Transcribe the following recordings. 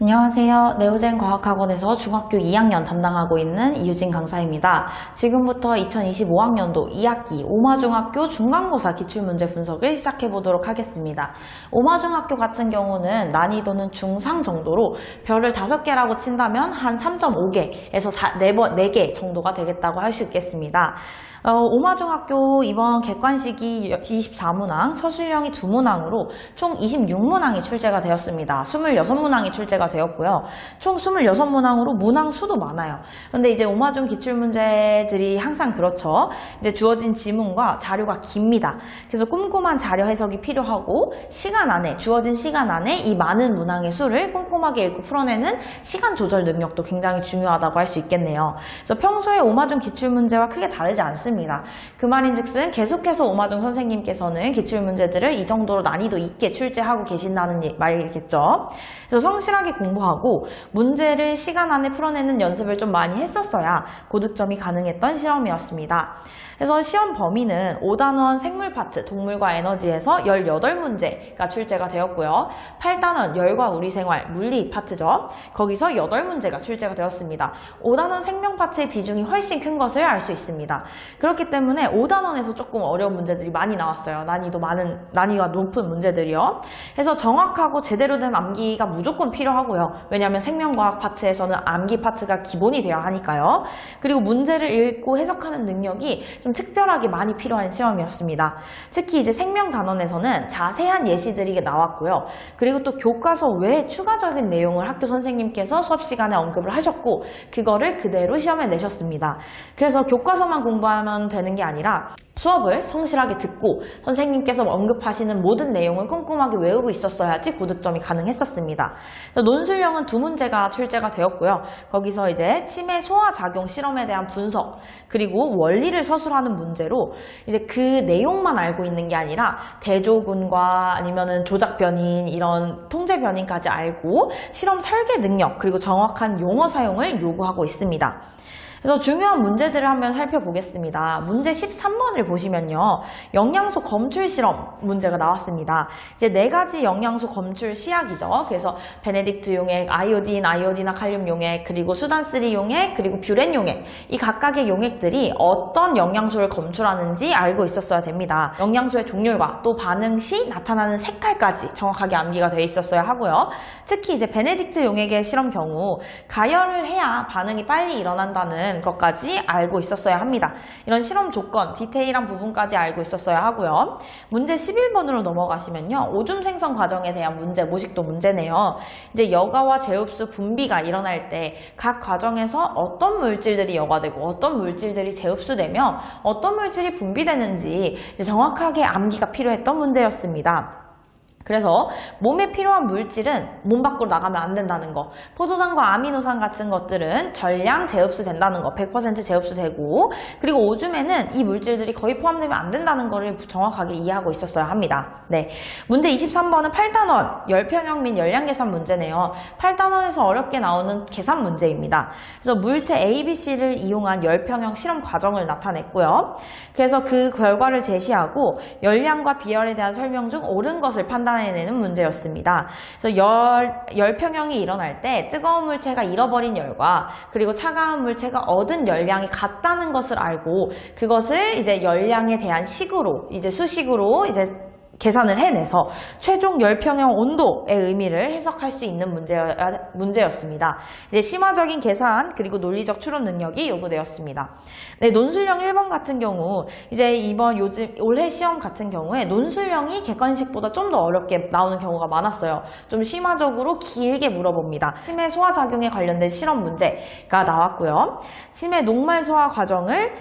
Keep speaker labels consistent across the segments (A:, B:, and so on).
A: 안녕하세요. 네오젠 과학학원에서 중학교 2학년 담당하고 있는 이유진 강사입니다. 지금부터 2025학년도 2학기 오마중학교 중간고사 기출문제 분석을 시작해보도록 하겠습니다. 오마중학교 같은 경우는 난이도는 중상 정도로 별을 5개라고 친다면 한 3.5개에서 4개 정도가 되겠다고 할 수 있겠습니다. 오마중학교 이번 객관식이 24문항, 서술형이 2문항으로 총 26문항이 출제가 되었습니다. 26문항이 출제가 되었고요. 총 26문항으로 문항 수도 많아요. 근데 이제 오마중 기출문제들이 항상 그렇죠. 이제 주어진 지문과 자료가 깁니다. 그래서 꼼꼼한 자료 해석이 필요하고 주어진 시간 안에 이 많은 문항의 수를 꼼꼼하게 읽고 풀어내는 시간 조절 능력도 굉장히 중요하다고 할 수 있겠네요. 그래서 평소에 오마중 기출문제와 크게 다르지 않습니다. 그 말인즉슨 계속해서 오마중 선생님께서는 기출문제들을 이 정도로 난이도 있게 출제하고 계신다는 말이겠죠. 그래서 성실하게 공부하고 문제를 시간 안에 풀어내는 연습을 좀 많이 했었어야 고득점이 가능했던 시험이었습니다. 그래서 시험 범위는 5단원 생물 파트, 동물과 에너지에서 18문제가 출제가 되었고요. 8단원 열과 우리생활, 물리 파트죠. 거기서 8문제가 출제가 되었습니다. 5단원 생명 파트의 비중이 훨씬 큰 것을 알 수 있습니다. 그렇기 때문에 5단원에서 조금 어려운 문제들이 많이 나왔어요. 난이도가 높은 문제들이요. 그래서 정확하고 제대로 된 암기가 무조건 필요하고요. 왜냐하면 생명과학 파트에서는 암기 파트가 기본이 되어야 하니까요. 그리고 문제를 읽고 해석하는 능력이 좀 특별하게 많이 필요한 시험이었습니다. 특히 이제 생명 단원에서는 자세한 예시들이 나왔고요. 그리고 또 교과서 외에 추가적인 내용을 학교 선생님께서 수업 시간에 언급을 하셨고 그거를 그대로 시험에 내셨습니다. 그래서 교과서만 공부하면 되는 게 아니라 수업을 성실하게 듣고 선생님께서 언급하시는 모든 내용을 꼼꼼하게 외우고 있었어야지 고득점이 가능했었습니다. 논술형은 2문제가 출제가 되었고요. 거기서 이제 치매 소화작용 실험에 대한 분석 그리고 원리를 서술하는 문제로 이제 그 내용만 알고 있는 게 아니라 대조군과 아니면은 조작 변인 이런 통제 변인까지 알고 실험 설계 능력 그리고 정확한 용어 사용을 요구하고 있습니다. 그래서 중요한 문제들을 한번 살펴보겠습니다. 문제 13번을 보시면요. 영양소 검출 실험 문제가 나왔습니다. 이제 4가지 영양소 검출 시약이죠. 그래서 베네딕트 용액, 아이오딘화 칼륨 용액, 그리고 수단3 용액, 그리고 뷰렌 용액. 이 각각의 용액들이 어떤 영양소를 검출하는지 알고 있었어야 됩니다. 영양소의 종류와 또 반응 시 나타나는 색깔까지 정확하게 암기가 되어 있었어야 하고요. 특히 이제 베네딕트 용액의 실험 경우 가열을 해야 반응이 빨리 일어난다는 것까지 알고 있었어야 합니다. 이런 실험 조건, 디테일한 부분까지 알고 있었어야 하고요. 문제 11번으로 넘어가시면요. 오줌 생성 과정에 대한 문제, 모식도 문제네요. 이제 여과와 제흡수 분비가 일어날 때 각 과정에서 어떤 물질들이 여과되고 어떤 물질들이 제흡수되며 어떤 물질이 분비되는지 이제 정확하게 암기가 필요했던 문제였습니다. 그래서 몸에 필요한 물질은 몸 밖으로 나가면 안 된다는 거, 포도당과 아미노산 같은 것들은 전량 제흡수된다는 거, 100% 제흡수되고, 그리고 오줌에는 이 물질들이 거의 포함되면 안 된다는 거를 정확하게 이해하고 있었어야 합니다. 네, 문제 23번은 8단원 열평형 및 열량 계산 문제네요. 8단원에서 어렵게 나오는 계산 문제입니다. 그래서 물체 ABC를 이용한 열평형 실험 과정을 나타냈고요. 그래서 그 결과를 제시하고 열량과 비열에 대한 설명 중 옳은 것을 판단해내는 문제였습니다. 그래서 열평형이 일어날 때 뜨거운 물체가 잃어버린 열과 그리고 차가운 물체가 얻은 열량이 같다는 것을 알고 그것을 이제 열량에 대한 식으로 이제 수식으로 이제 계산을 해내서 최종 열평형 온도의 의미를 해석할 수 있는 문제였습니다. 이제 심화적인 계산 그리고 논리적 추론 능력이 요구되었습니다. 네, 논술형 1번 같은 경우 이제 올해 시험 같은 경우에 논술형이 객관식보다 좀 더 어렵게 나오는 경우가 많았어요. 좀 심화적으로 길게 물어봅니다. 치매 소화작용에 관련된 실험 문제가 나왔고요. 치매 녹말 소화 과정을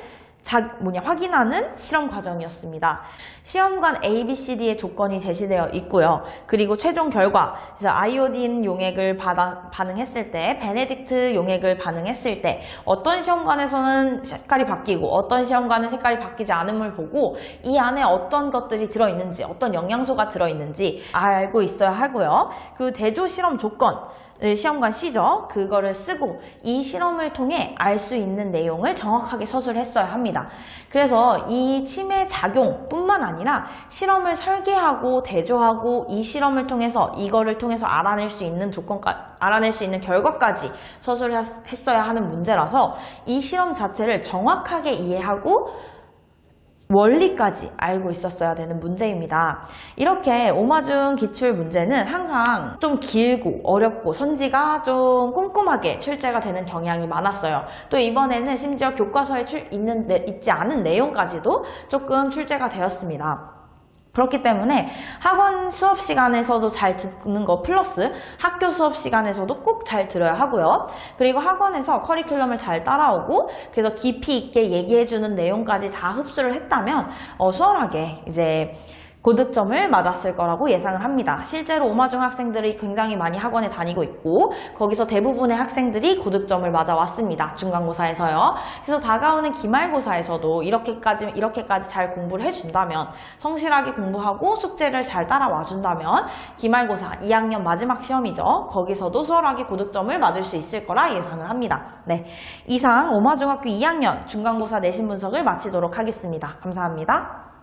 A: 확인하는 실험 과정이었습니다. 시험관 ABCD의 조건이 제시되어 있고요. 그리고 최종 결과, 그래서 아이오딘 용액을 반응했을 때, 베네딕트 용액을 반응했을 때 어떤 시험관에서는 색깔이 바뀌고 어떤 시험관은 색깔이 바뀌지 않음을 보고 이 안에 어떤 것들이 들어있는지, 어떤 영양소가 들어있는지 알고 있어야 하고요. 그 대조 실험 조건, 시험관 C죠. 그거를 쓰고 이 실험을 통해 알 수 있는 내용을 정확하게 서술했어야 합니다. 그래서 이 치매 작용뿐만 아니라 실험을 설계하고 대조하고 이 실험을 통해서 이거를 통해서 알아낼 수 있는 알아낼 수 있는 결과까지 서술했어야 하는 문제라서 이 실험 자체를 정확하게 이해하고 원리까지 알고 있었어야 되는 문제입니다. 이렇게 오마중 기출 문제는 항상 좀 길고 어렵고 선지가 좀 꼼꼼하게 출제가 되는 경향이 많았어요. 또 이번에는 심지어 교과서에 있지 않은 내용까지도 조금 출제가 되었습니다. 그렇기 때문에 학원 수업 시간에서도 잘 듣는 거 플러스 학교 수업 시간에서도 꼭 잘 들어야 하고요. 그리고 학원에서 커리큘럼을 잘 따라오고 그래서 깊이 있게 얘기해주는 내용까지 다 흡수를 했다면 수월하게 이제 고득점을 맞았을 거라고 예상을 합니다. 실제로 오마중 학생들이 굉장히 많이 학원에 다니고 있고 거기서 대부분의 학생들이 고득점을 맞아왔습니다. 중간고사에서요. 그래서 다가오는 기말고사에서도 이렇게까지 잘 공부를 해준다면 성실하게 공부하고 숙제를 잘 따라와준다면 기말고사 2학년 마지막 시험이죠. 거기서도 수월하게 고득점을 맞을 수 있을 거라 예상을 합니다. 네, 이상 오마중학교 2학년 중간고사 내신 분석을 마치도록 하겠습니다. 감사합니다.